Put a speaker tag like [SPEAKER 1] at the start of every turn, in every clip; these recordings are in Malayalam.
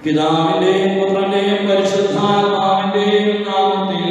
[SPEAKER 1] പിതാവിന്റെയും പുത്രന്റെയും പരിശുദ്ധാത്മാവിന്റെയും നാമത്തിൽ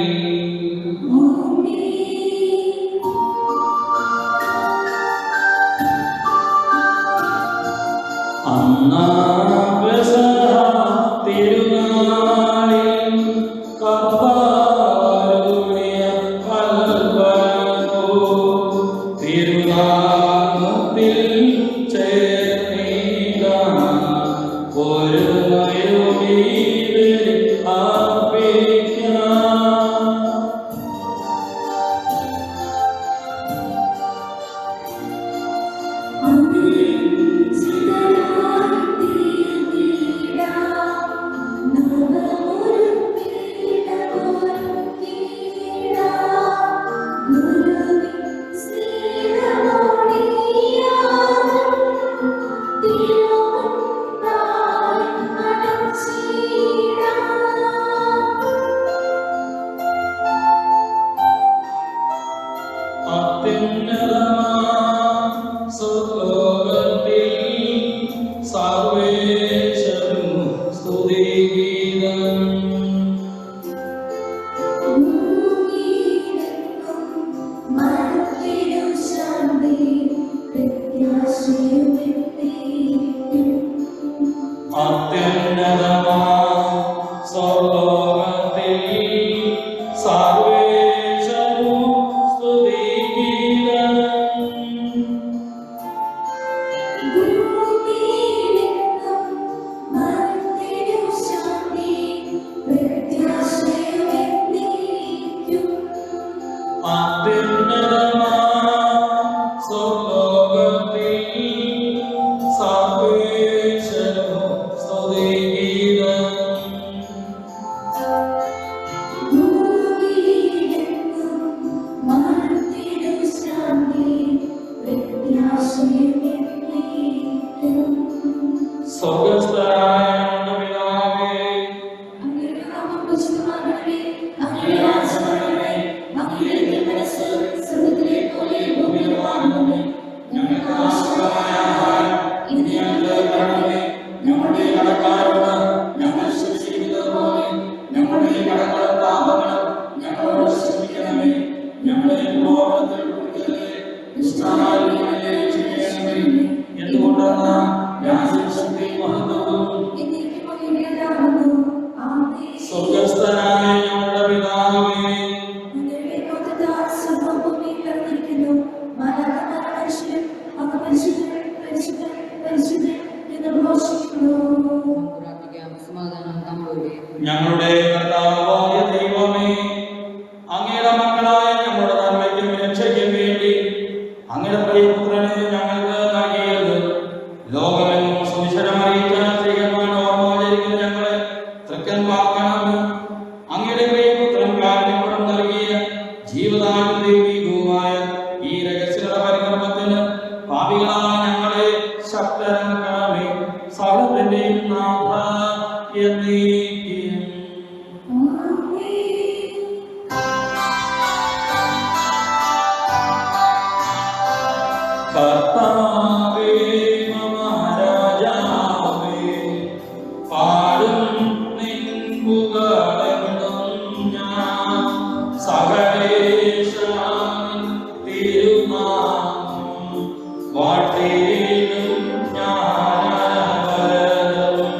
[SPEAKER 1] ഞങ്ങളുടെ കർത്താവായ ദൈവമേ, അങ്ങയുടെ മക്കളായ ഞങ്ങളുടെ നന്മയ്ക്കും രക്ഷയ്ക്കും വേണ്ടി അങ്ങയുടെ പ്രിയപുത്രനെ ഞങ്ങൾക്ക് നൽകിയത് ലോകമെങ്ങും സുവിശേഷം അറിയിച്ച ശ്രീകന്മാർ ഓർമ്മാചരിക്കുന്ന ഞങ്ങളെ തൃക്കന്മാർക്കണം. അങ്ങയുടെ പ്രിയപുത്രൻ കാരുണ്യപുരം നൽകിയ ജീവദാനം ദൈവികവുമായ ഈ രഹസ്യങ്ങളുടെ പരികർമ്മത്തിന് പാപികളായ ഞങ്ങളെ ശക്തരാക്കണമേ. സകലത്തിന്റെയും നാഥ എന്നേക്കും. കർത്താവേ മമ രാജാവേ, പാടും നിൻ പുകഴ്ത്തും ഞാൻ. സകലേശാൻ തിരുനാമം വാഴ്ത്തിയിടും ഞാൻ അനവരതം.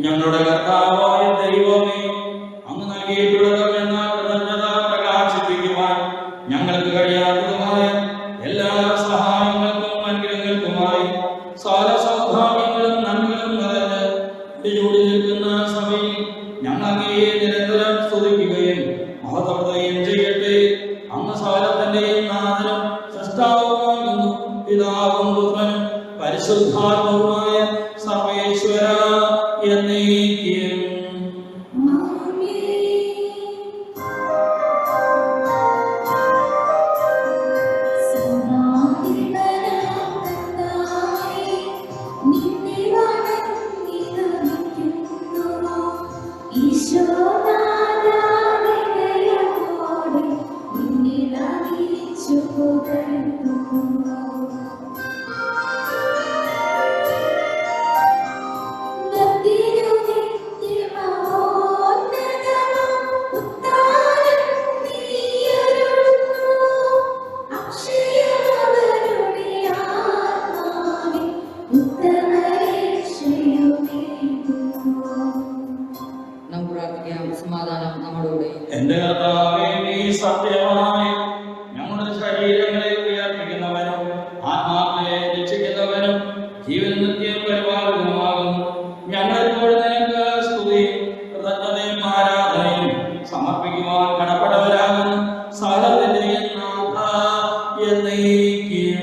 [SPEAKER 1] ഞങ്ങളുടെ കർത്താവായ ദൈവമേ, അങ്ങ് നൽകിയിട്ടുള്ളതെന്നാൽ പ്രകാശിപ്പിക്കുവാൻ ഞങ്ങൾക്ക് കഴിയാത്തതുമായ എല്ലാ കൂടി നിൽക്കുന്ന സഭയിൽ ഞങ്ങൾ അങ്ങയെ നിരന്തരം സ്തുതിക്കുകയും മഹത്വപ്പെടുത്തുകയും ചെയ്യട്ടെ. അങ്ങ് സകലത്തിന്റെയും നാഥനും സൃഷ്ടാവുമാകുന്നു. പിതാവും പുത്രനും പരിശുദ്ധാത്മാവുമായ സർവേശ്വര എന്നേക്കും.
[SPEAKER 2] സമാധാനം നമ്മോടുകൂടെ.
[SPEAKER 1] എന്റെ കർത്താവേ, നീ സത്യമായി ഞങ്ങളുടെ ശരീരങ്ങളെ ഉയർപ്പിക്കുന്നവനും ആത്മാക്കളെ രക്ഷിക്കുന്നവനും ജീവൻ നിത്യം പരിപാലനമാകുന്നു. ഞങ്ങളിപ്പോൾ നിനക്ക് സ്തുതിയും കൃതജ്ഞതയും ആരാധനയും സമർപ്പിക്കുവാൻ കടപ്പെട്ടവരാകുന്നു. സകലത്തിന്റെയും നാഥ എന്നേക്കും.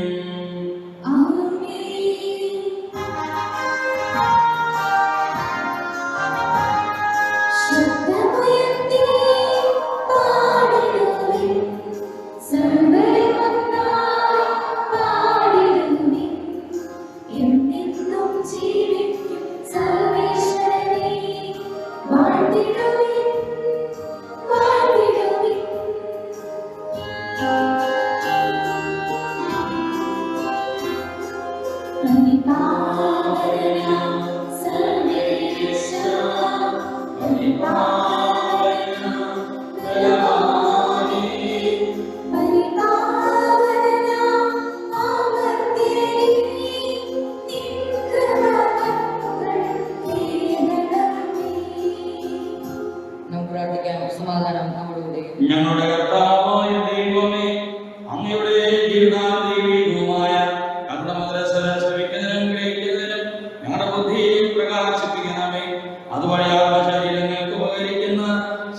[SPEAKER 2] സമാധാനം നമ്മോടുകൂടെ.
[SPEAKER 1] ഞങ്ങളുടെ കർത്താവായ ദൈവമേ, അങ്ങയുടെ ദൈവികവുമായ കർമ്മമദ്രസരം ശ്രവിക്കുന്നതിനും ഗ്രഹിക്കുന്നതിനും ഞങ്ങളുടെ ബുദ്ധിയെ പ്രകാശിപ്പിക്കണമേ. അതുവഴി അവരുടെ ശരീരങ്ങൾക്ക് ഉപകരിക്കുന്ന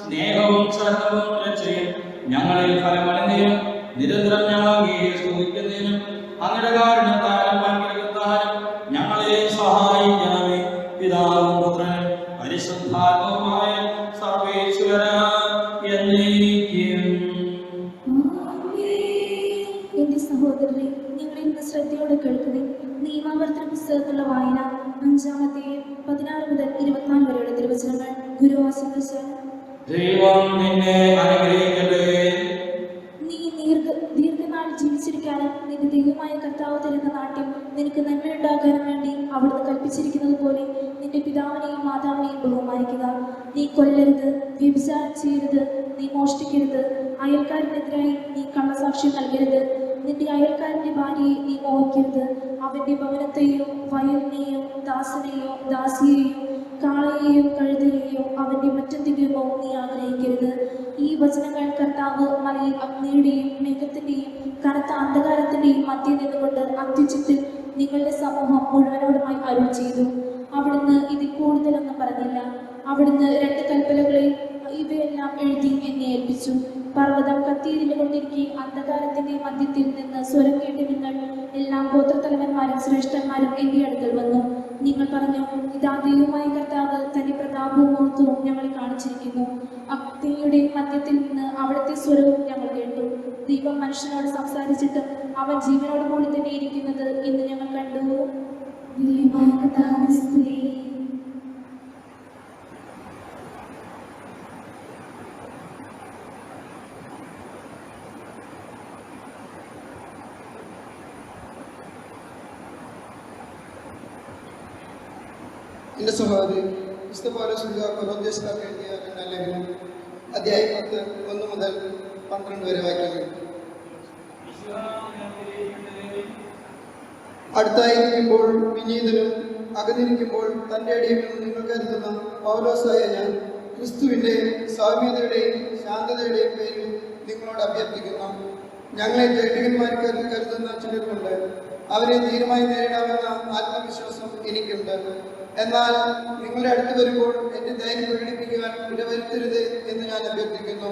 [SPEAKER 1] സ്നേഹവും ശരണവും രക്ഷയും ഞങ്ങളിൽ ഫലമണിഞ്ഞും നിരന്തരം ഞങ്ങൾ അങ്ങയെ സ്തുതിക്കുന്നതിനും അങ്ങയുടെ കാരുണ്യത്താലും അനുഗ്രഹത്താലും ഞങ്ങളെ സഹായിക്കണമേ. പിതാവും പുത്രനും പരിശുദ്ധാത്മാവുമായ സർവേശ്വര എന്നേക്കും.
[SPEAKER 3] എന്റെ സഹോദരരെ, നിങ്ങൾ ഇന്ന് ശ്രദ്ധയോടെ കേൾക്കുവിൻ. നിയമാവർത്തന പുസ്തകത്തിലുള്ള വായന 5-16 മുതൽ 24 വരെയുള്ള തിരുവചനങ്ങൾ ഗുരു ആശീർവദിച്ചാൽ.
[SPEAKER 1] ദൈവം നിന്നെ അനുഗ്രഹിക്കട്ടെ.
[SPEAKER 3] നീ ദീർഘനാൾ ജീവിച്ചിരിക്കാനും നിന്റെ ദൈവമായ കർത്താവ് തരുന്ന നാട്യം നിനക്ക് നന്മയുണ്ടാകാനും വേണ്ടി അവിടുന്ന് കൽപ്പിച്ചിരിക്കുന്നത് പോലെ നിന്റെ പിതാവിനെയും മാതാവിനെയും ബഹുമാനിക്കുക. നീ കൊല്ലരുത്, വ്യഭിചാരം ചെയ്യരുത്, നീ മോഷ്ടിക്കരുത്, അയൽക്കാരനെതിരായി നീ കള്ളസാക്ഷ്യം നൽകരുത്, നിന്റെ അയൽക്കാരന്റെ ഭാര്യയെ നീ മോഹിക്കരുത്, അവന്റെ ഭവനത്തെയോ വയലിനെയോ ദാസനെയോ ദാസിയെയോ കാളയെയോ കഴുതയെയോ അവന്റെ മറ്റെന്തെങ്കിലുമോ നീ ആഗ്രഹിക്കരുത്. ഈ വചനങ്ങൾ കർത്താവ് മലയിൽ അഗ്നിയുടെയും മേഘത്തിന്റെയും കനത്ത അന്ധകാരത്തിന്റെയും മധ്യ നിന്നുകൊണ്ട് അത്യുച്ചത്തിൽ നിങ്ങളുടെ സമൂഹം മുഴുവനോടുമായി അരുൾ ചെയ്തു. അവിടുന്ന് ഇതിൽ കൂടുതലൊന്നും പറഞ്ഞില്ല. അവിടുന്ന് 2 കൽപ്പനകളെ ഇവയെല്ലാം എഴുതി എന്നെ ഏൽപ്പിച്ചു. പർവ്വതം കത്തിയെരിഞ്ഞു കൊണ്ടിരിക്കെ അന്ധകാരത്തിന്റെ മധ്യത്തിൽ നിന്ന് സ്വരം കേട്ട് നിങ്ങൾ എല്ലാ ഗോത്രത്തലവന്മാരും ശ്രേഷ്ഠന്മാരും എന്റെ അടുക്കൽ വന്നു. നിങ്ങൾ പറഞ്ഞു, ഇതാ ദൈവമായ കർത്താവ് തന്റെ പ്രതാപവും മഹത്വവും ഞങ്ങളെ കാണിച്ചിരിക്കുന്നു. അഗ്നിയുടെ മധ്യത്തിൽ നിന്ന് അവിടുത്തെ സ്വരവും ഞങ്ങൾ കേട്ടു. ദൈവം മനുഷ്യനോട് സംസാരിച്ചിട്ടും അവൻ ജീവനോട് കൂടി തന്നെ ഇരിക്കുന്നത് ഇന്ന് ഞങ്ങൾ കണ്ടു. ദൈവമായ കർത്താവിന്റെ സ്തുതി.
[SPEAKER 4] എൻ്റെ സഹോദരി വിശുദ്ധ പൗലോസ് കൊരിന്ത്യർക്കാർക്ക് എഴുതിയ രണ്ടാം ലേഖനം അധ്യായം 10 1 മുതൽ 12 വരെ വായിക്കുന്നു. അടുത്തായിരിക്കുമ്പോൾ വിനീതനും അകന്നിരിക്കുമ്പോൾ തൻ്റെ അടിയെന്ന് നിങ്ങൾ കരുതുന്ന പൗലോസായ ഞാൻ ക്രിസ്തുവിൻ്റെ സൗമ്യതയുടെയും ശാന്തതയുടെയും പേരിൽ നിങ്ങളോട് അഭ്യർത്ഥിക്കുന്നു. ഞങ്ങളെ ജഡ്ജികന്മാർക്ക് കരുതുന്ന ചിലരുണ്ട്. അവരെ ധീരമായി നേരിടാമെന്ന ആത്മവിശ്വാസം എനിക്കുണ്ട്. എന്നാൽ നിങ്ങളുടെ അടുത്ത് വരുമ്പോൾ എൻ്റെ ധൈര്യം പ്രകടിപ്പിക്കുവാൻ ഇടവരുത്തരുത് എന്ന് ഞാൻ അഭ്യർത്ഥിക്കുന്നു.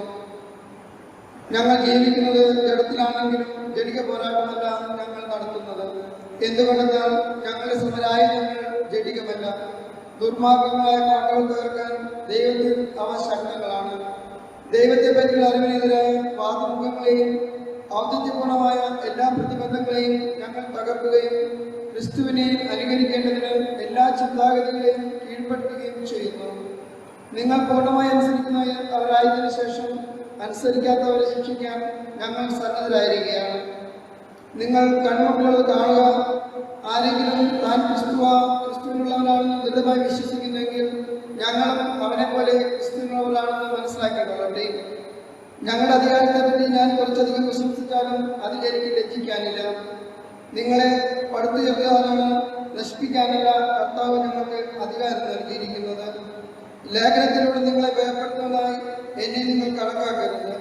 [SPEAKER 4] ഞങ്ങൾ ജീവിക്കുന്നത് ജഡത്തിലാണെങ്കിലും ജടിക പോരാട്ടമല്ല ഞങ്ങൾ നടത്തുന്നത്. എന്തുകൊണ്ടെന്നാൽ ഞങ്ങളുടെ സമരായുധങ്ങൾ ജഡികമല്ല, ദുർമാർഗങ്ങളായ കോട്ടകൾ തകർക്കാൻ ദൈവത്തിൽ അവ ശക്തങ്ങളാണ്. ദൈവത്തെ പറ്റിയുള്ള അറിവിനെതിരായ വാദമുഖങ്ങളെയും ഔദ്യോഗികപൂർണമായ എല്ലാ പ്രതിബന്ധങ്ങളെയും ഞങ്ങൾ തകർക്കുകയും ക്രിസ്തുവിനെ അനുകരിക്കേണ്ടതിന് എല്ലാ ചിന്താഗതികളെയും കീഴ്പ്പെടുത്തുകയും ചെയ്യുന്നു. നിങ്ങൾ പൂർണ്ണമായി അനുസരിക്കുന്നവരായതിനു ശേഷം അനുസരിക്കാത്തവരെ ശിക്ഷിക്കാൻ ഞങ്ങൾ സന്നദ്ധരായിരിക്കുകയാണ്. നിങ്ങൾ കൺമുട്ടുള്ളത് കാണുക. ആരെങ്കിലും താൻ ക്രിസ്തുവിനുള്ളവനാണെന്ന് ദൃഢമായി വിശ്വസിക്കുന്നെങ്കിൽ ഞങ്ങളും അവനെ പോലെ ക്രിസ്തുവിനുള്ളവരാണെന്ന് മനസ്സിലാക്കിക്കൊള്ളട്ടെ. ഞങ്ങളുടെ അധികാരത്തെ പറ്റി ഞാൻ കുറച്ചധികം പ്രശംസിച്ചാലും അതിൽ എനിക്ക് ലജ്ജിക്കാനില്ല. നിങ്ങളെ പടുത്തുയർത്താനാണ്, നശിപ്പിക്കാനല്ല കർത്താവ് ഞങ്ങൾക്ക് അധികാരം നൽകിയിരിക്കുന്നത്. ലേഖനത്തിലൂടെ നിങ്ങളെ ഭയപ്പെടുത്തുന്നതായി എന്നെ നിങ്ങൾ കണക്കാക്കരുത്.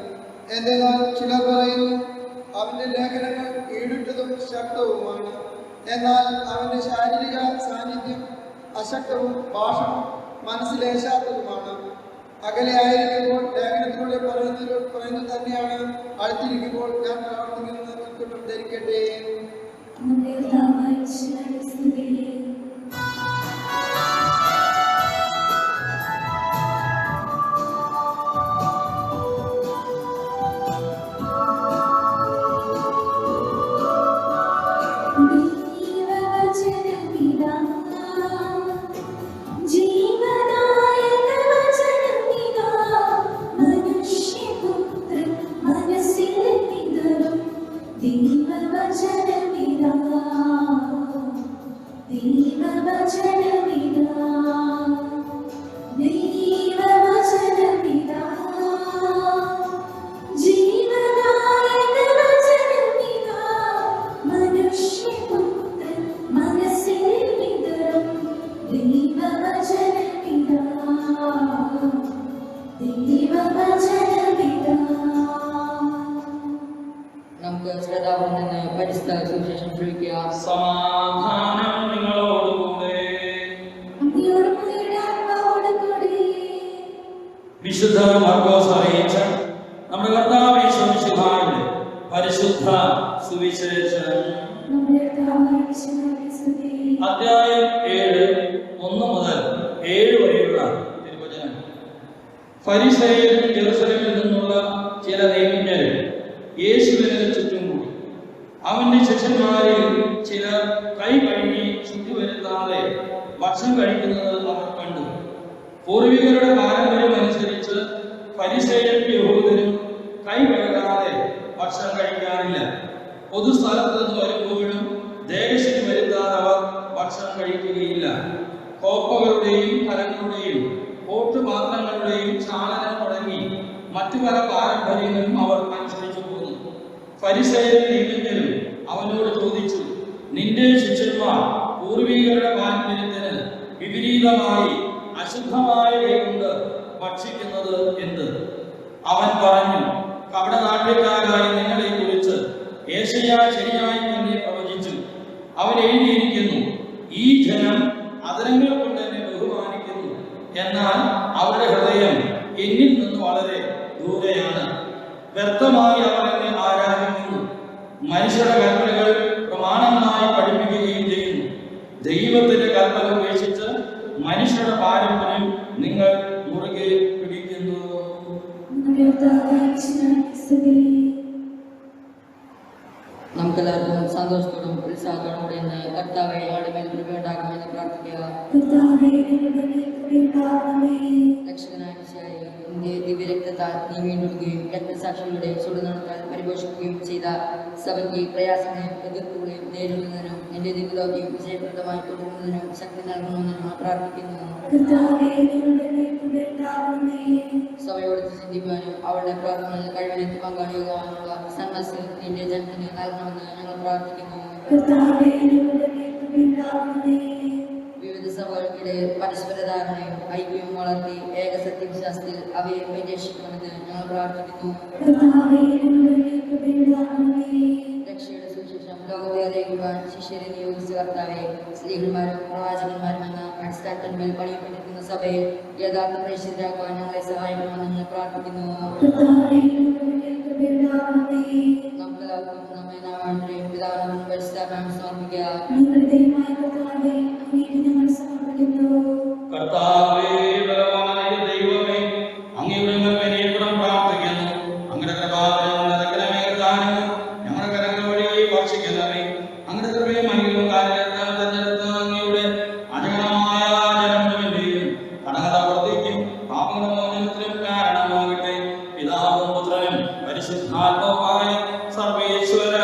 [SPEAKER 4] എന്തെന്നാൽ ചിലർ പറയുന്നു, അവൻ്റെ ലേഖനങ്ങൾ ഈടുറ്റതും ശക്തവുമാണ്, എന്നാൽ അവൻ്റെ ശാരീരിക സാന്നിധ്യം അശക്തവും ഭാഷണം മനസ്സിലേശാത്തതുമാണ്. അകലെ ആയിരിക്കുമ്പോൾ ലേഖനത്തിലൂടെ പറയുന്നത് തന്നെയാണ് അടുത്തിരിക്കുമ്പോൾ ഞാൻ പ്രവർത്തിക്കുന്നത് ധരിക്കട്ടെ.
[SPEAKER 2] നമുക്ക് ശ്രദ്ധാപുരം നിന്ന് പരിശുദ്ധ സുവിശേഷം ശ്രവിക്കുക.
[SPEAKER 1] സമാധാനം നിങ്ങളോടുകൂടെ. വിശുദ്ധ മർക്കോസ് അറിയിച്ച നമ്മുടെ കർത്താവ് യേശു മിശിഹായുടെ പരിശുദ്ധ സുവിശേഷം അധ്യായം 7 1 മുതൽ 7 വരെയുള്ള തിരുവചനം. ഫരിസേയരും യെരൂശലേമിൽ നിന്നുള്ള ചില നിയമജ്ഞരും യേശുവിന് ചുറ്റും കൂടി. അവന്റെ ശിഷ്യന്മാരിൽ ചിലർ കൈ കഴുകി ശുദ്ധി വരുത്താതെ ഭക്ഷണം കഴിക്കുന്നത് അവർ കണ്ടു. പൂർവികരുടെ പാരമ്പര്യം അനുസരിച്ച് ഫരിസേയരും യഹൂദരും കൈ കഴുകാതെ ഭക്ഷണം കഴിക്കാറില്ല. പൊതുസ്ഥലത്ത് നിന്ന് വരുമ്പോഴും ദേഹശുദ്ധി വരുത്താതെ അവർ ഭക്ഷണം കഴിക്കുകയില്ല. കോപ്പകളുടെയും കലങ്ങളുടെയും ഓട്ടുപാത്രങ്ങളുടെയും ചാലനം തുടങ്ങി മറ്റു പല പാരമ്പര്യങ്ങളും അവർ അനുസരിച്ചു പോന്നു. ഫരിസേയരും നിയമജ്ഞരും അവനോട് ചോദിച്ചു, നിന്റെ ശിഷ്യന്മാർ പൂർവികരുടെ പാരമ്പര്യത്തിന് വിപരീതമായി അശുദ്ധമായ കൊണ്ട് ഭക്ഷിക്കുന്നത് എന്ത്? അവൻ പറഞ്ഞു, കപടനാട്യക്കാരായ നിങ്ങളെ കുറിച്ച് യേശയ്യാ ശരിയായി തന്നെ പ്രവചിച്ചു. അവൻ എഴുതിയിരിക്കുന്നു, ഈ ജനം അധരങ്ങൾ കൊണ്ട് എന്നെ ബഹുമാനിക്കുന്നു, എന്നാൽ അവരുടെ ഹൃദയം എന്നിൽ നിന്ന് വളരെ ദൂരെയാണ്. വ്യർത്ഥമായി അവർ എന്നെ ആരാധിക്കുന്നു. മനുഷ്യരുടെ കൽപ്പനകൾ പ്രമാണങ്ങളായി പഠിപ്പിക്കുകയും ചെയ്യുന്നു. ദൈവത്തിന്റെ കൽപ്പന ഉപേക്ഷിച്ച് മനുഷ്യരുടെ പാരമ്പര്യം നിങ്ങൾ മുറുകെ പിടിക്കുന്നു.
[SPEAKER 2] നമുക്കെല്ലാവർക്കും സന്തോഷത്തോടും ഉത്സാഹത്തോടും കൂടി ഇന്ന് കർത്താവെ ഞങ്ങളുടെ മേൽ കൃപയുണ്ടാകണമെന്ന് പ്രാർത്ഥിക്കുക. രക്ഷകനായ മിശിഹായേ, നിന്റെ ദിവ്യരക്തത്താൽ നീ വീണ്ടെടുക്കുകയും രക്തസാക്ഷികളുടെ സുടുനടത്താൽ പരിപോഷിക്കുകയും ചെയ്ത സഭയ്ക്ക് പ്രയാസങ്ങളെയും എതിർപ്പുകളെയും നേരിടുന്നതിനും എന്റെ ദിവ്യദൗത്യം വിജയപ്രദമായി തുടങ്ങുന്നതിനും ശക്തി നൽകണമെന്ന് പ്രാർത്ഥിക്കുന്നു. സഭയോട് ചിന്തിക്കുവാനും അവളുടെ പ്രാർത്ഥനയിൽ കഴിവിനെത്തി പങ്കാളിയാകാനുള്ള സന്മനസ്സിൽ നിന്റെ ജനത്തിന് നൽകണമെന്ന് ഞങ്ങൾ പ്രാർത്ഥിക്കുന്നു. വിവിധ സഭകൾക്കിടയിൽ പരസ്പര ധാരണയും ഐക്യവും വളർത്തി ഏകസത്യവിശ്വാസത്തിൽ അവയെ പരിരക്ഷിക്കണമെന്ന് ഞങ്ങൾ പ്രാർത്ഥിക്കുന്നു. രക്ഷയുടെ സുവിശേഷം ലോകത്തെ അറിയിക്കുവാൻ ശിഷ്യരെ നിയോഗിച്ച കർത്താവെ, സ്ത്രീകന്മാരും പ്രവാചകന്മാരും എന്ന അടിസ്ഥാനത്തിന്മേൽ പണിയപ്പെട്ടിരിക്കുന്ന സഭയിൽ യഥാർത്ഥ പ്രേക്ഷിതരാക്കുവാൻ ഞങ്ങളെ സഹായിക്കണമെന്ന് ഞങ്ങൾ പ്രാർത്ഥിക്കുന്നു. നമുക്കെല്ലാവർക്കും നമ്മെ നാവാണ്ടരെയും പിതാവിനും പരിശുദ്ധാത്മാവിനും സമർപ്പിക്കാം.
[SPEAKER 1] കർത്താവേ, ബലവാനായ ദൈവമേ, അങ്ങയുടെ മേൽക്കുറം പ്രാർത്ഥിക്കുന്നു. അങ്ങയുടെ കൃപാവരം നിറയ്ക്കണമേ. കർത്താവേ, ഞങ്ങളുടെ കരങ്ങൾ വഴി വർഷിക്കണമേ. അങ്ങയുടെ കൃപയും അനുഗ്രഹവും കാലഘട്ടം തെരഞ്ഞെടുത്ത് അങ്ങയുടെ അജഗണമായ ജനം മുഴുവന്റെയും കടങ്ങളുടെ പ്രവൃത്തിക്കും പാപങ്ങളുടെ മോചനത്തിനും കാരണമാകട്ടെ. പിതാവും പുത്രനും പരിശുദ്ധാത്മാവുമായ സർവേശ്വര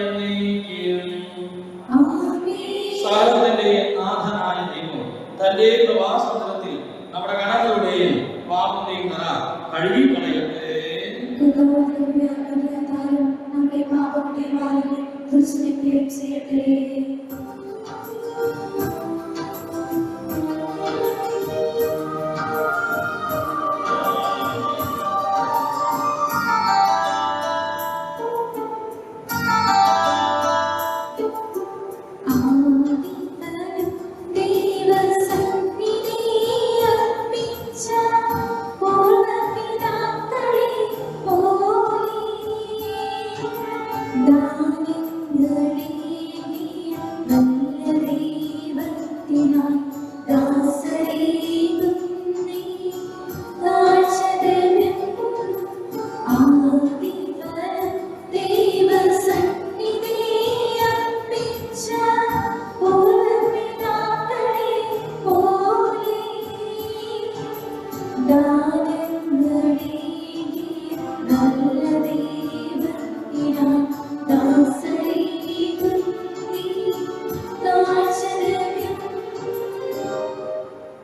[SPEAKER 1] എന്നേക്കും. സകലത്തിന്റെ നാഥനായ ദൈവം തന്റെ പ്രവാസത്തിൽ നമ്മുടെ കടങ്ങളുടെയും പാപത്തെയും കറ കഴുകി കളയട്ടെ.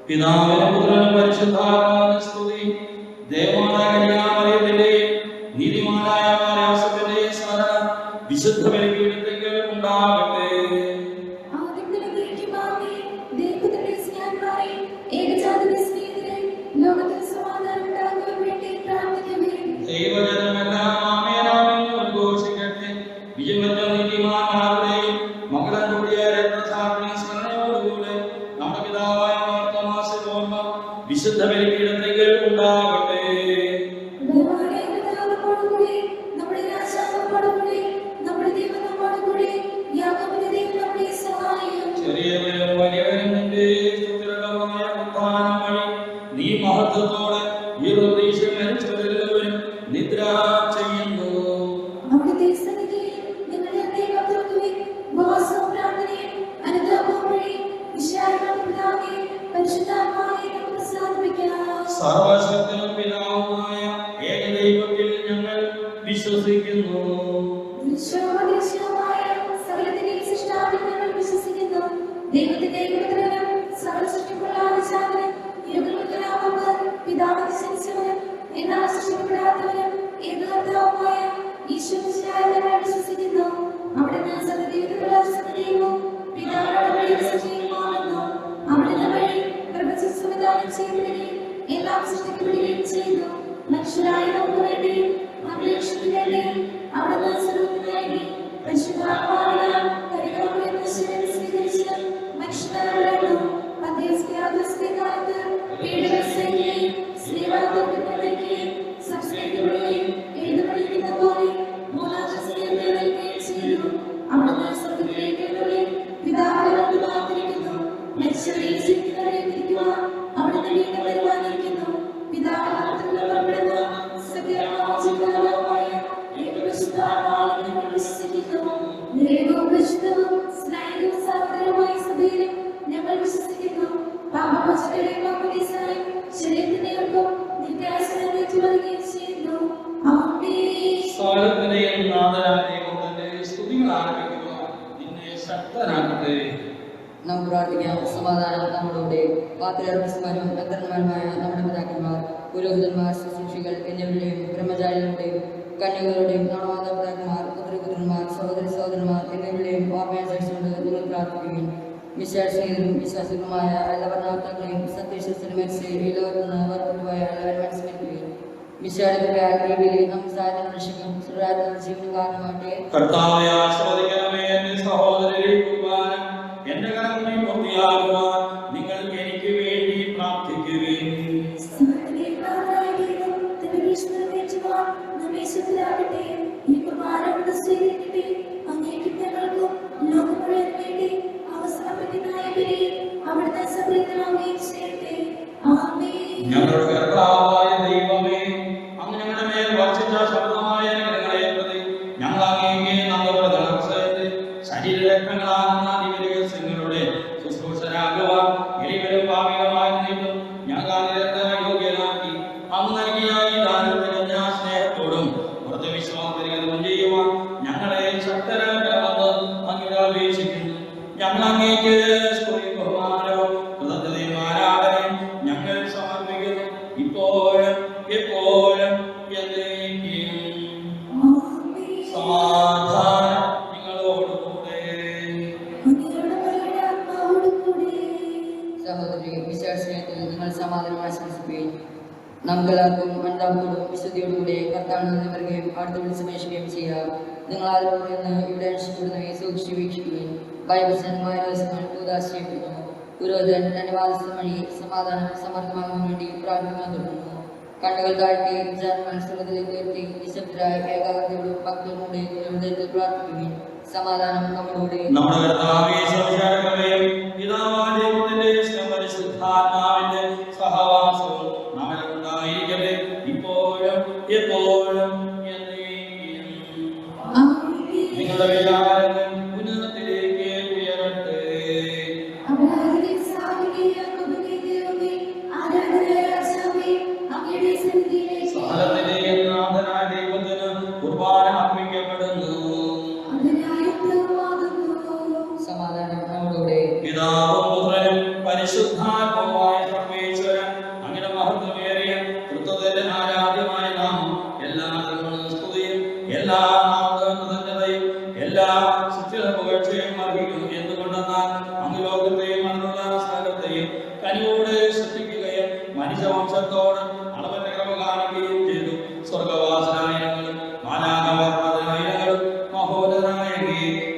[SPEAKER 1] പിതാവിനും പുത്രനും പരിശുദ്ധാത്മാവിനും സ്തുതി. ദേവമായ കന്യാമറിയത്തിന്റെയും നീതിമാനായ മാര്യാസത്തിന്റെയും സ്മരണ വിശുദ്ധ ബലിപീഠത്തിൽ ഉണ്ടാകട്ടെ. ദൈവജനമെല്ലാം ആമേനാമേൻ ഉദ്ഘോഷിക്കട്ടെ. വിജയമറ്റ നീതിമാന്മാരുടെയും മകളം കൂടിയ രക്തസാക്ഷിണി സ്മരണയോടുകൂടെ നമ്മുടെ പിതാവായ മാർത്തോമാസിന്റെ ഓർമ്മ വിശുദ്ധ ബലിപീഠത്തിൽ ഉണ്ടാകട്ടെ. ചെറിയവരും വലിയവരും നിന്റെ സ്തുതിരകമായ ഉത്ഥാനം വഴി നീ മഹത്വത്തോടെ ഈ പ്രതീക്ഷ മരിച്ചവരെല്ലാവരും നിദ്ര ചെയ്യുന്നു. സർവശക്തനും പിതാവുമായ ഏകദൈവത്തിൽ ഞങ്ങൾ വിശ്വസിക്കുന്നു.
[SPEAKER 3] എല്ലാം സൃഷ്ടിക്കപ്പെടുകയും ചെയ്തു. മനുഷ്യരായ നമുക്ക് വേണ്ടി അവിടെ സർവ്വത്തിനായി പരിശുദ്ധാത്മാവിനാൽ പരിഗണന സ്വീകരിച്ച് മനുഷ്യരായിരുന്നു. കാലത്ത് പീഡകൾ സഹിക്കുകയും സ്ത്രീവാദത്തിലേക്ക് സംസ്കരിക്കപ്പെടുകയും എഴുതപ്പെട്ടിരിക്കുന്ന പോലെ മൂന്നാം ദിവസം ചെയ്തു. അവിടുന്ന് സ്വർഗ്ഗത്തിലേക്ക് പിതാവിനെ കാത്തിരിക്കുന്നു. മനുഷ്യരെ ജീവിക്കുന്നവരെത്തിരിക്കുവാൻ അവിടുന്ന് വീണ്ടും വരുവാനിരിക്കുന്നു. പിതാവിനെ പുറപ്പെടുന്ന സത്യമായ ഏകപരിശുദ്ധാത്മാവിനെ ഞങ്ങൾ വിശ്വസിക്കുന്നു. ദൈവവും പരിശുദ്ധവും സ്നേഹവും സഹോദരവുമായ സഭയിലും ഞങ്ങൾ വിശ്വസിക്കുന്നു. പാപമോചനത്തിന്റെയും മാമോദീസായും ശരീരത്തിന്റെയും നിത്യാസനത്തിലേക്ക് വരികയും ചെയ്യുന്നു. ആമേൻ.
[SPEAKER 1] സകലത്തിന്റെയും നാഥനായ ദൈവം തന്റെ സ്തുതികൾ ആലപിക്കുക നിന്നെ ശക്തനാക്കട്ടെ.
[SPEAKER 2] നമുക്ക് പ്രാർത്ഥിക്കാം. സമാധാനം നമ്മളുടെ പാത്രിയാർമാരും മെത്രന്മാരുമായ നമ്മുടെ പിതാക്കന്മാർ, പുരോഹിതന്മാർ, ശുശ്രൂഷികൾ എന്നിവരുടെയും ബ്രഹ്മചാരികളുടെയും കന്യകളുടെയും നമ്മുടെ മാതാപിതാക്കന്മാർ, പുത്രപുത്രന്മാർ, സഹോദരി സഹോദരന്മാർ എന്നിവരുടെയും ഓർമ്മയനുസരിച്ചുകൊണ്ട് നിങ്ങൾ പ്രാർത്ഥിക്കുകയും വിശ്വാസികളും വിശ്വാസികളുമായ എല്ലാ ഭരണകർത്താക്കളെയും സത്യവിശ്വസനും മരിച്ച് എല്ലാവർക്കും വേർപെട്ടുപോയ എല്ലാവരും അനുസ്മരിക്കുകയും വിശാലമായ ദേവിയിലെ നമസ്കാരം രക്ഷിക്കും സുരാജന ജീവന് കാരണമാട്ടെ.
[SPEAKER 1] കർത്താവേ ആശ്രദിക്കണമേ. എന്റെ സഹോദരരെ കുർബാന എന്റെ കർമ്മം പൂർത്തിയാകുവാൻ നിങ്ങൾ എനിക്ക് വേണ്ടി പ്രാർത്ഥിക്കുവിൻ. ഞങ്ങളുടെ കർത്താവായ ദൈവമേ, അങ്ങ് ഞങ്ങളുടെ മേൽ വർഷിച്ച ശബ്ദമായ അനുഗ്രഹങ്ങളെ പ്രതി ഞങ്ങൾ അങ്ങേക്ക് നന്ദിയോടെ തളർച്ചയുടെ ശരീരരത്നങ്ങളാകുന്ന ദിവ്യരഹസ്യങ്ങളുടെ ശുശ്രൂഷരാകുവാൻ എളിവരും പാപികളുമായിരുന്നിട്ടും ഞങ്ങൾ നിരന്തര യോഗ്യരാക്കി അങ്ങ് നൽകിയ ഈ ദാനം തികഞ്ഞ സ്നേഹത്തോടും പുറത്ത് വിശ്വാസത്തിനും ചെയ്യുവാൻ ഞങ്ങളെ ശക്തരാക്കണമെന്ന് അങ്ങയുടെ അപേക്ഷിക്കുന്നു. ഞങ്ങൾ അങ്ങേക്ക് സ്തുതിയും ബഹുമാനവും കൃതജ്ഞതയും ആരാധനയും ഞങ്ങൾ സമർപ്പിക്കുന്നു, ഇപ്പോഴും എപ്പോഴും എന്നേക്കും. സമാധാനം നിങ്ങളോടുകൂടെ.
[SPEAKER 2] സഹോദരി വിശ്വാസത്തിൽ നിങ്ങൾ സമാധാനം ആശംസിക്കുകയും നമുക്കെല്ലാവർക്കും മണ്ടാപ്പോടും വിശുദ്ധിയോടുകൂടെ കർത്താവിൽ നിന്ന് വരികയും അടുത്ത് വിളിച്ച് അന്വേഷിക്കുകയും ചെയ്യാം. നിങ്ങൾ ആരോടും നിന്ന് ഇവിടെ അനുഷ്ഠിക്കുന്നവയെ സൂക്ഷിച്ച് വീക്ഷിക്കുകയും ഭയവശന്മാര ദിവസങ്ങൾ ഉദാശിക്കപ്പെടുന്നു. പുരോഹിതൻ തന്റെ വാദസ്ഥം വഴി സമാധാനം സമർത്ഥമാകാൻ വേണ്ടി പ്രാർത്ഥിക്കാൻ തുടങ്ങുന്നു. കണ്ണുകൾ താഴ്ത്തി ജന്മത്സവത്തിലേക്ക് ഉയർത്തി നിശബ്ദരായ ഏകാഗ്രതയോടും ഭക്തരുടെ ഹൃദയത്തിൽ പ്രാർത്ഥിക്കുകയും സമാധാനം നമ്മളോട്.
[SPEAKER 1] നമ്മുടെ കർത്താവേ സർവ്വശക്തനായ പിതാവായ ദൈവത്തിന്റെ പരിശുദ്ധാത്മാവിന്റെ സഹവാസവും നമ്മിൽ ഉണ്ടായിരിക്കട്ടെ, ഇപ്പോഴും എപ്പോഴും എന്നേക്കും. നിങ്ങളുടെ വിചാരങ്ങൾ ഉന്നതത്തിലേക്ക് ഉയരട്ടെ. സകലത്തിന്റെയും നാഥനായ ദൈവത്തിന് കുർബാന അർപ്പിക്കപ്പെടുന്നു.
[SPEAKER 2] സമാധാനം നമ്മളോട്.
[SPEAKER 1] പിതാവും പുത്രനും പരിശുദ്ധാത്മാവുമായ സർവേശ്വരൻ അങ്ങയുടെ മഹത്വമേറിയ തൃത്വത്തിന്റെ ആരാധ്യമായ നാമം എല്ലാ സ്തുതിയും എല്ലാ നാമകൃതജ്ഞതയും എല്ലാ പുകഴ്ചയും അർഹിക്കുന്നു. എന്തുകൊണ്ടെന്നാൽ അങ്ങ് ലോകത്തെയും അതിനുള്ള സകലത്തെയും കനിവോടെ സൃഷ്ടിക്കുകയും മനുഷ്യവംശത്തോട് അളവറ്റ ക്രമ കാണിക്കുകയും ചെയ്തു. സ്വർഗവാസനായങ്ങളും മാലാകവർണ്ണതനായങ്ങളും മഹോദരനായ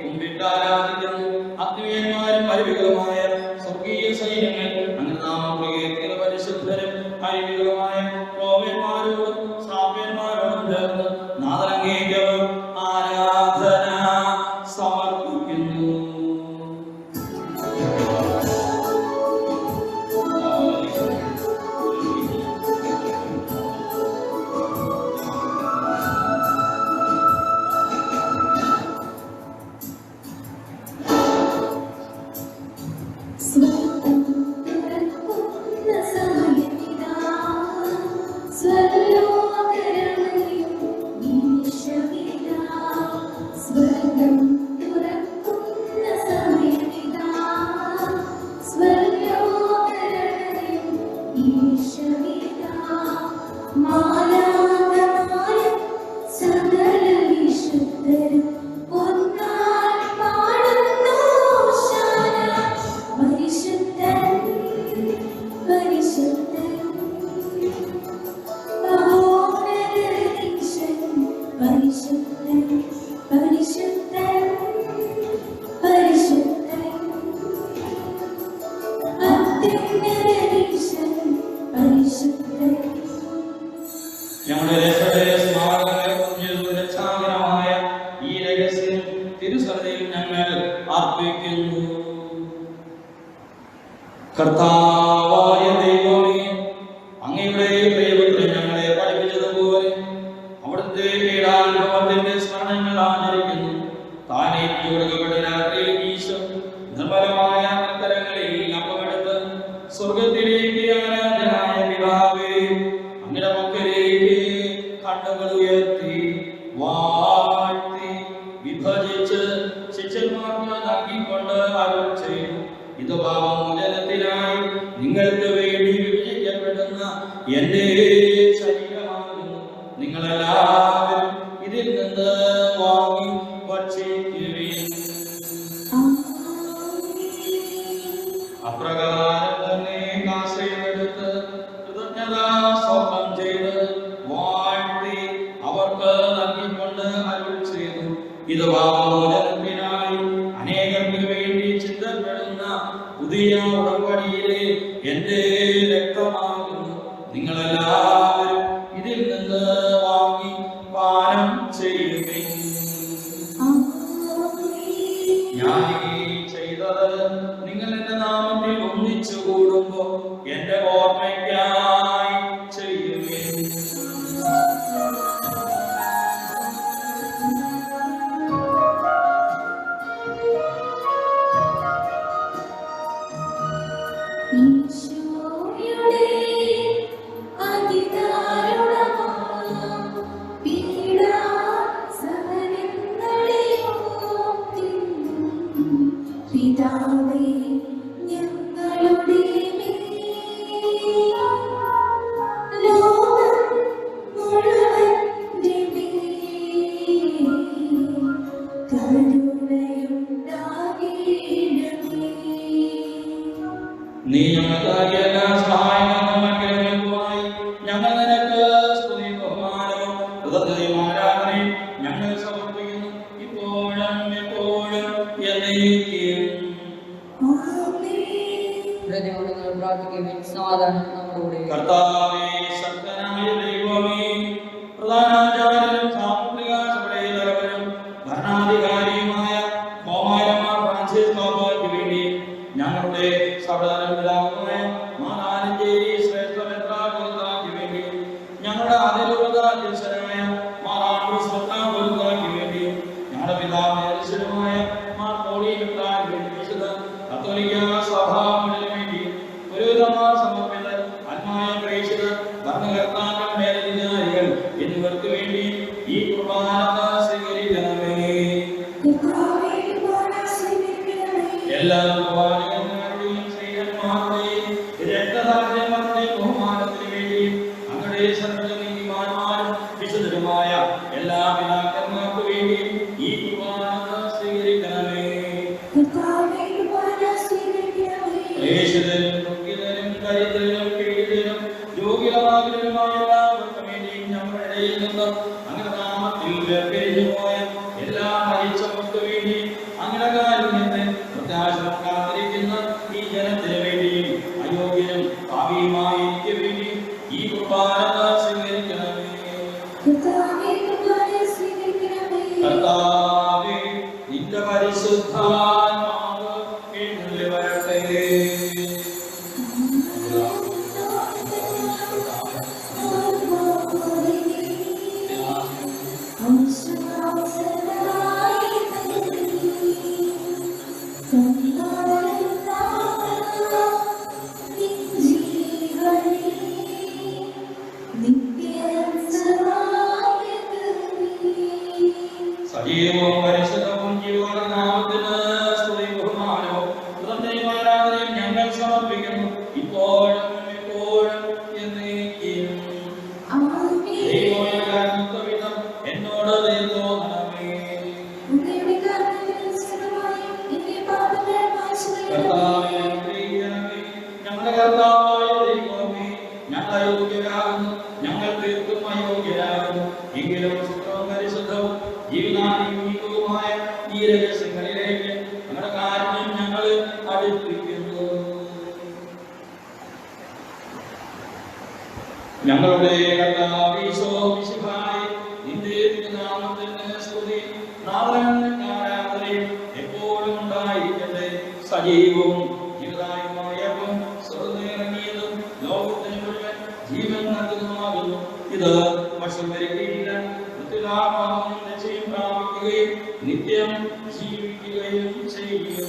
[SPEAKER 1] കുമ്പിട്ട് ആരാധിക്കുന്നു. അഗ്നിയന്മാരും പരിവികളുമായ സ്വർഗീയ സൈന്യങ്ങൾ അങ്ങ് നാമം പ്രകീർത്തിക്കുന്ന പരിശുദ്ധരും പരിവികളുമായ ക്രോവ്യന്മാരോടും സാപ്യന്മാരോടും ചേർന്ന് നാദരംഗീകവും ആരാധന സമർപ്പിക്കുന്നു. ഞങ്ങളുടെ രക്ഷാകരമായ ഈ രഹസ്യം തിരുസന്നിധിയിൽ ഞങ്ങൾ അർപ്പിക്കുന്നു. കർത്താവായ ദൈവമേ, അങ്ങയുടെ പ്രിയപുത്രൻ ഞങ്ങളെ പഠിപ്പിച്ചതുപോലെ അവിടുത്തെ പീഡാനുഭവത്തിന്റെ സ്മരണങ്ങൾ ആചരിക്കുന്നു. താനേറ്റു കൊടുക്കപ്പെട്ട രാത്രിയിൽ ഈശോ നിർമ്മലമായ കരങ്ങളിൽ അപ്പമെടുത്ത് സ്വർഗത്തിലേക്ക് ആരാധനായ പിതാവേ അങ്ങയുടെ പക്കലേക്ക് കണ്ണുകൾ ഉയർത്തി വാഴ്ത്തി വിഭജിച്ച് ശിഷ്യന്മാർക്ക് നൽകിക്കൊണ്ട് അരുൾ ചെയ്തു, ഇത് പാപമോചനത്തിനായി നിങ്ങൾക്ക് വേണ്ടി വിഭജിക്കപ്പെടുന്ന എന്റെ ശരീരമാകുന്നു. നിങ്ങളെല്ലാവരും ഇതിൽ നിന്ന് വാങ്ങി ഭക്ഷിക്കുവിൻ. അപ്രകാരം തന്നെ കാസയെടുത്ത് കൃതജ്ഞതാ സ്തോത്രം ചെയ്ത് ഞങ്ങളുടെ സർവ്വനീതിമാന്മാരും വിശുദ്ധരുമായ എല്ലാ പിതാക്കന്മാർക്കു വേണ്ടി ഈ കുർബാന സ്വീകരിക്കണമേ. ക്ലേശിതരും ദുഃഖിതരും ദരിദ്രരും പീഡിതരും രോഗികളാകുലരുമായ എല്ലാവർക്കും വേണ്ടിയും ഞങ്ങളുടെ ഇടയിൽ നിന്ന് അങ്ങയുടെ നാമത്തിൽ വേർപിരിഞ്ഞു പോയ എല്ലാ മരിച്ചവർക്ക് വേണ്ടി അങ്ങയുടെ കാരുണ്യത്തെ പ്രത്യാശ കാത്തിരിക്കുന്ന ഈ ജനത്തിന് വേണ്ടിയും അയോഗ്യനും പാപിയുമായ എനിക്ക് വേണ്ടി ഈ കുർബാന സ്വീകരിക്കണമേ. കർത്താവേ, നിന്റെ പരിശുദ്ധാത്മാവ് എഴുന്നള്ളി വരട്ടെ. സജീവവും പരിശുദ്ധവും ജീവനുള്ള നാമത്തിന് സ്തുതിയും ബഹുമാനവും കൃതജ്ഞതയും ആരാധനയും ഞങ്ങൾ സമർപ്പിക്കുന്നു ഇപ്പോഴും എപ്പോഴും എന്നേക്കും. ദൈവമേ, കാരുണ്യവിധം എന്നോട് ദയ തോന്നണമേ. കർത്താവേ, അനുഗ്രഹിക്കണമേ. ഞങ്ങളുടെ കർത്താവായ ദൈവമേ, ഞങ്ങൾ അയോഗ്യരാകുന്നു, ഞങ്ങൾ തീർത്തും അയോഗ്യരാകുന്നു. എങ്കിലും ശുദ്ധവും പരിശുദ്ധവും ജീവനാനുഭവവുമായ ഈ രഹസ്യങ്ങളിലേക്ക് ഞങ്ങളുടെ കാരുണ്യം ഞങ്ങൾ അടുപ്പിക്കുന്നു. ഞങ്ങളുടെ കർത്താവേ ഈശോമിശിഹായേ, നിന്റെ തിരുനാമത്തിന് സ്തുതി ആരാധനയും എപ്പോഴും ഉണ്ടായിരിക്കട്ടെ. സജീവവും ജീവദായകമായതും സ്വർഗ്ഗത്തിലിറങ്ങിയതും ലോകത്തിന് മുഴുവൻ ജീവൻ നൽകുന്നതുമാകുന്നു. ഇത് വർഷം വരികയില്ല, മൃത്യുലാഭവും രക്ഷയും പ്രാപിക്കുകയും നിത്യം ജീവിക്കുകയും ചെയ്യും.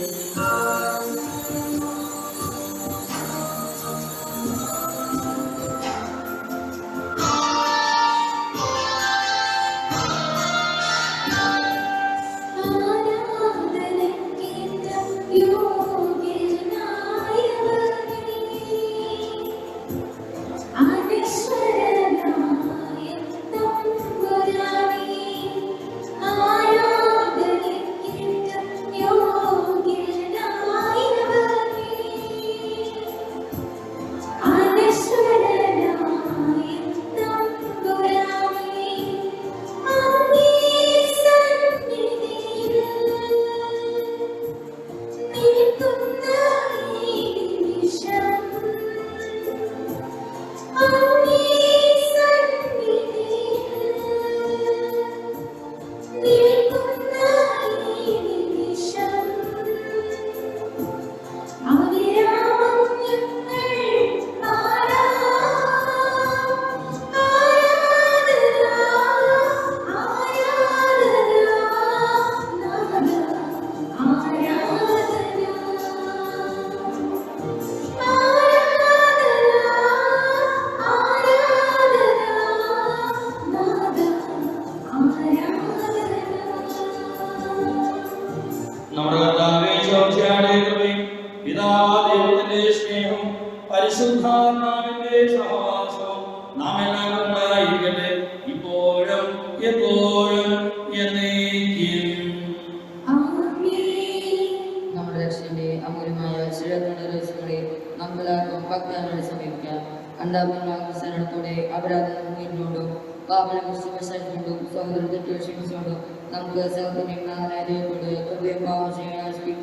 [SPEAKER 1] നമ്മുടെ കർത്താവേ ഈശോമിശിഹായുടെ കൃപയും പിതാവായ ദൈവത്തിന്റെ സ്നേഹവും പരിശുദ്ധാത്മാവിന്റെ സഹവാസവും നാം എല്ലാവരും ഉണ്ടായിരിക്കട്ടെ ഇപ്പോഴും എപ്പോഴും എന്നേക്കും.
[SPEAKER 2] നമ്മുടെ രക്ഷയുടെ അമൂല്യമായ ശരീരത്തിന്റെ രഹസ്യങ്ങളെ നമ്മളെല്ലാവർക്കും ഭക്തിയോടെ സമീപിക്കാം. കണ്ടാപനത്തോടെ അപരാധങ്ങളോടും പാപനകൊണ്ടും സഹോദര തെറ്റുകൊണ്ടും നമുക്ക് സഹോദരൻ നാരായണയോട് ഹൃദയം പാപം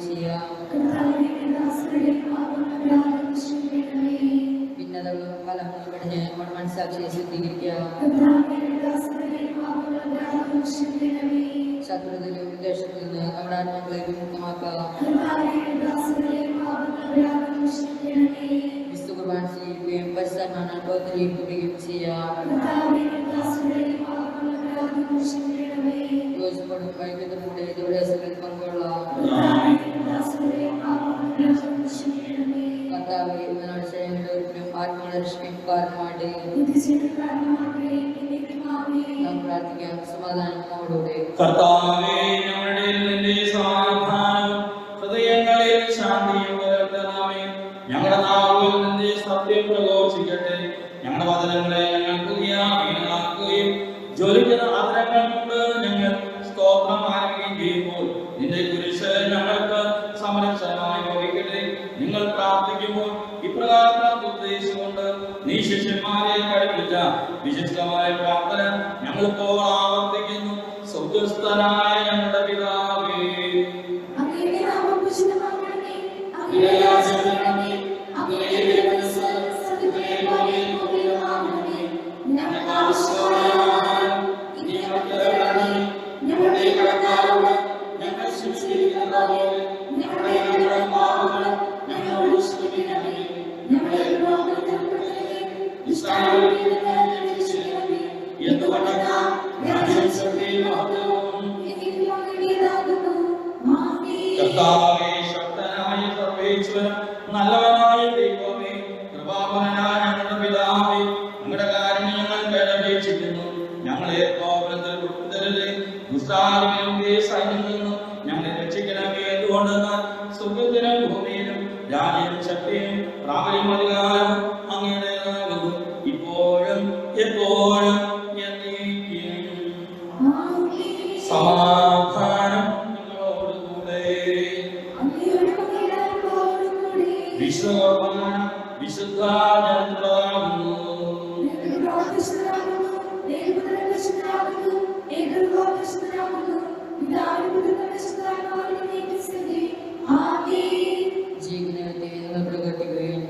[SPEAKER 2] ചെയ്യാം. ഭിന്നതകളും ഫലങ്ങളും പഠിഞ്ഞ് നമ്മുടെ മനസ്സാക്ഷിയെ ശുദ്ധീകരിക്കുക. ശത്രുതയിലും വിദ്വേഷത്തിൽ നിന്ന് നമ്മുടെ ആത്മാക്കളെ വിമുക്തമാക്കുക. വിശുദ്ധ കുർബാന സ്വീകരിക്കുകയും പരിശുദ്ധാത്മാവിനാൽ ബോധനീകരിക്കുകയും ചെയ്യാം. യോജിപ്പോടും ഐക്യത്തോടുകൂടി ദിവസങ്ങളിൽ പങ്കുകൊള്ളാം. കർത്താവേ, ഇവനോട് ശരീരത്തിനും ആത്മാക്കളുടെ രക്ഷയ്ക്കും കാരണമായിട്ട് നാം പ്രാർത്ഥിക്കാം. സമാധാനം നമ്മോടുകൂടെ.
[SPEAKER 1] കർത്താവേ, ഞങ്ങളുടെ നിന്റെ സമാധാനവും ഹൃദയങ്ങളിൽ ശാന്തിയും പകർത്തണമേ. ഞങ്ങളുടെ നാവുകളിൽ നിന്റെ സത്യം പ്രഘോഷിക്കട്ടെ. ഞങ്ങളുടെ വചനങ്ങളെ ഞങ്ങൾക്ക് ജ്വലിക്കുന്ന ആദരങ്ങൾ കൊണ്ട് ഞങ്ങൾ സ്തോത്രം ആരംഭിക്കുകയും ചെയ്യുമ്പോൾ നിന്റെ കുരിശ് ഞങ്ങൾക്ക് സംരക്ഷണമായി ഭവിക്കട്ടെ. നിങ്ങൾ പ്രാർത്ഥിക്കുമ്പോൾ ഇപ്രകാരം ഉദ്ദേശിച്ചുകൊണ്ട് നീ ശിഷ്യന്മാരെ പഠിപ്പിച്ച വിശിഷ്ടമായ പ്രാർത്ഥന ഞങ്ങളിപ്പോൾ ആവർത്തിക്കുന്നു. സ്വർഗ്ഗസ്ഥനായ ഞങ്ങളുടെ പിതാവേ,
[SPEAKER 3] അങ്ങയുടെ നാമം പൂജിതമാകണമേ.
[SPEAKER 2] അങ്ങയുടെ രാജ്യം വരണമേ. അങ്ങയുടെ തിരുമനസ്സ് സ്വർഗ്ഗത്തിലെ പോലെ ഭൂമിയിലുമാകണമേ. ഞങ്ങൾക്ക് ആവശ്യമായ ആഹാരം ഇന്ന് ഞങ്ങൾക്ക് തരണമേ. ഞങ്ങളുടെ കടക്കാരോട് ഞങ്ങൾ ക്ഷമിച്ചിരിക്കുന്നത് പോലെ ഞങ്ങളുടെ പാപങ്ങളും ഞങ്ങളോട് ക്ഷമിക്കണമേ. ഞങ്ങളെ പ്രലോഭനത്തിൽ ഉൾപ്പെടുത്തരുതേ. ദുഷ്ടാരൂപിയിൽ നിന്ന് രക്ഷിക്കണമേ. എന്തുകൊണ്ടെന്നാൽ രാജ്യവും ശക്തിയും മഹത്വവും
[SPEAKER 3] എന്നേക്കും അങ്ങയുടേതാകുന്നു. ആമേൻ.
[SPEAKER 1] കർത്താവേ, ശക്തനായ സർവേശ്വരൻ, നല്ലവനായ ദൈവമേ, കൃപാപരനായ ഞങ്ങളുടെ പിതാവേ, ഞങ്ങളുടെ കാര്യം ഞങ്ങൾ അപേക്ഷിക്കുന്നു. ഞങ്ങളെ കോപത്തിൽ ഉൾപ്പെടുത്തരുതേ. ദുഷ്ടാരൂപിയുടെ സൈന്യത്തിൽ നിന്നും ഞങ്ങളെ രക്ഷിക്കണമേ. എന്തുകൊണ്ടെന്നാൽ സ്വർഗ്ഗത്തിലും ഭൂമിയിലും രാജ്യവും ശക്തിയും പ്രാബല്യവും അധികാരവും അങ്ങയുടേതാകുന്നു, ഇപ്പോഴും എപ്പോഴും എന്നേക്കും.
[SPEAKER 3] ആമേൻ.
[SPEAKER 1] സമാധാനം നിങ്ങളോടുകൂടെ.
[SPEAKER 3] അങ്ങയുടെ മകനോടുകൂടി
[SPEAKER 1] വിശ്വകുർബാന വിശുദ്ധ ജനത്തിലാകുന്നു.
[SPEAKER 2] ജീവിതത്തെ നിങ്ങൾ പ്രകടിപ്പിക്കുകയും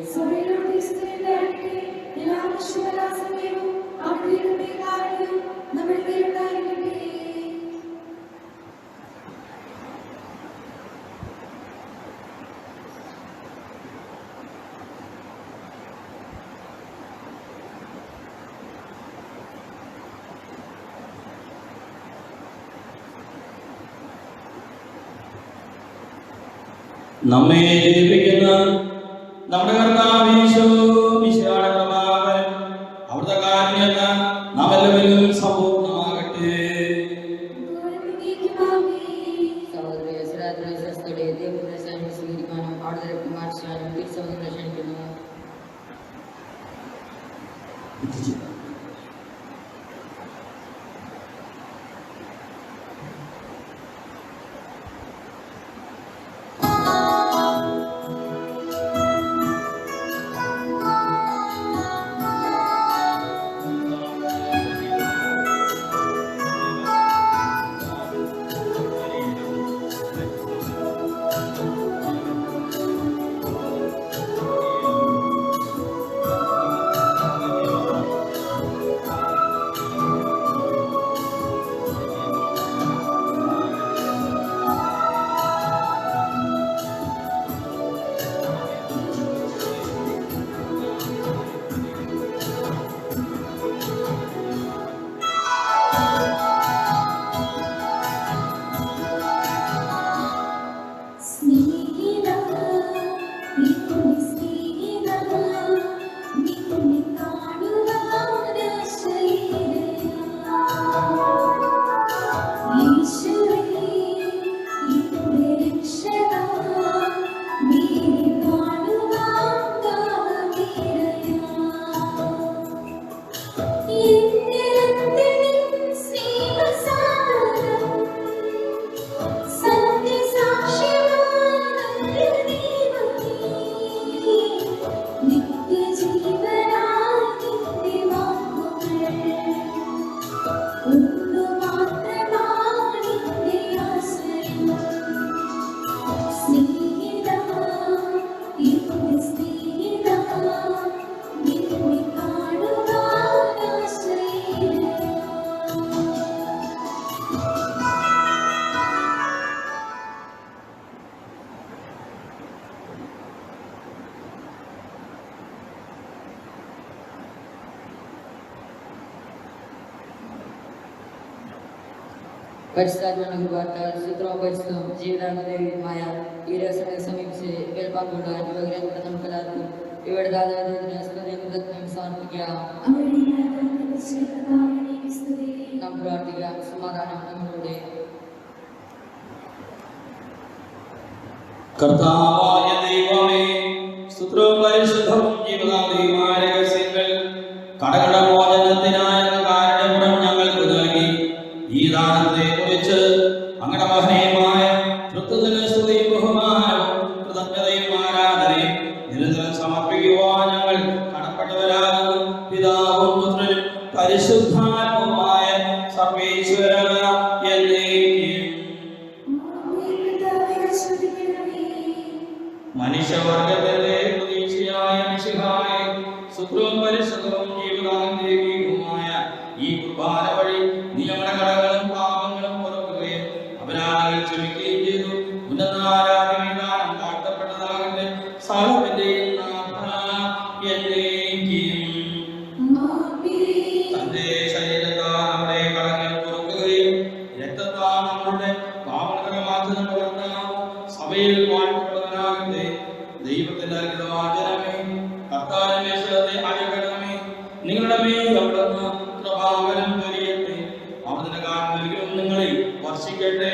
[SPEAKER 1] നമ്മെ ജയിപ്പിക്കുന്ന നമ്മുടെ കർത്താവ് യേശു മിശിഹായുടെ കൃപാവരം അവിടുത്തെ കാരുണ്യത്താൽ നാം എല്ലാവരിലും സമ്പൂർണ്ണമാകട്ടെ.
[SPEAKER 2] സഹോദരരെ സ്വരാത്രി ദൈവപ്രസാദം സ്വീകരിക്കാനും ആടുതരപ്പ് മാറ്റാനും തിരിച്ചവരെ ക്ഷണിക്കുന്നു. പരിശുദ്ധാത്മാവാൽ സൂത്രവും പരിശുദ്ധവും ജീവിതാനുദേവിയുമായ ഈ രഹസ്യത്തെ സമീപിച്ച് കേൾപ്പാൻകൊള്ളുവാൻ യുവഗ്രഹങ്ങളുടെ നമുക്കെല്ലാവർക്കും ഇവയുടെ ദാതാവിന് സ്തുതിയും സമർപ്പിക്കാം. നാം പ്രാർത്ഥിക്കാം. സമാധാനം നമ്മളുടെ.
[SPEAKER 1] കർത്താവായ ദൈവമേ, സ്തുതിയും പരിശുദ്ധവും ജീവിതാനുദേവിയുമായ രഹസ്യങ്ങൾ കടകളുടെ മോചനത്തിനായ കാരുണ്യപുരം ഞങ്ങൾക്ക് ധ്യാനത്തെ കുറിച്ച് അങ്ങനെ മഹനീയമായ തൃത്വത്തിന് സ്തുതിയും ബഹുമാനവും കൃതജ്ഞതയും ആരാധനയും നിരന്തരം സമർപ്പിക്കുവാൻ ഞങ്ങൾ കടപ്പെട്ടവരാകുന്നു. പിതാവും പുത്രനും പരിശുദ്ധാത്മാവുമായ സർവേശ്വര എന്നേക്കും. മനുഷ്യവർഗത്തിന്റെ പ്രതീക്ഷയായ മിശിഹായെ സുഖവും പരിശുദ്ധവും ജീവിതാന്തേകീയവുമായ ഈ കുർബാന വഴി നീ നമ്മുടെ കടങ്ങളും പാപങ്ങളും പൊറുക്കുകയും അപരാധങ്ങൾ ക്ഷമിക്കുകയും ചെയ്തു. ഉന്നതാരാധനദാനം താഴ്ത്തപ്പെട്ടതാകട്ടെ സകലത്തിന്റെയും നാഥ എന്നേക്കും. തന്റെ ശരീരത്താൽ നമ്മുടെ കടങ്ങൾ പൊറുക്കുകയും രക്തത്താൽ നമ്മളുടെ പാപങ്ങളെ മാറ്റുന്ന കർത്താവ് സഭയിൽ വാഴ്ത്തപ്പെട്ടവനാകട്ടെ. ദൈവത്തിന്റെ അനുഗ്രഹവാചനമേ കർത്താവിനെ അയക്കണമേ. നിങ്ങളുടെ മേൽ അവിടുന്ന് കൃപാവരം ചൊരിയട്ടെ. അവിടുന്ന് കാരണങ്ങളും നിങ്ങളിൽ വർഷിക്കട്ടെ.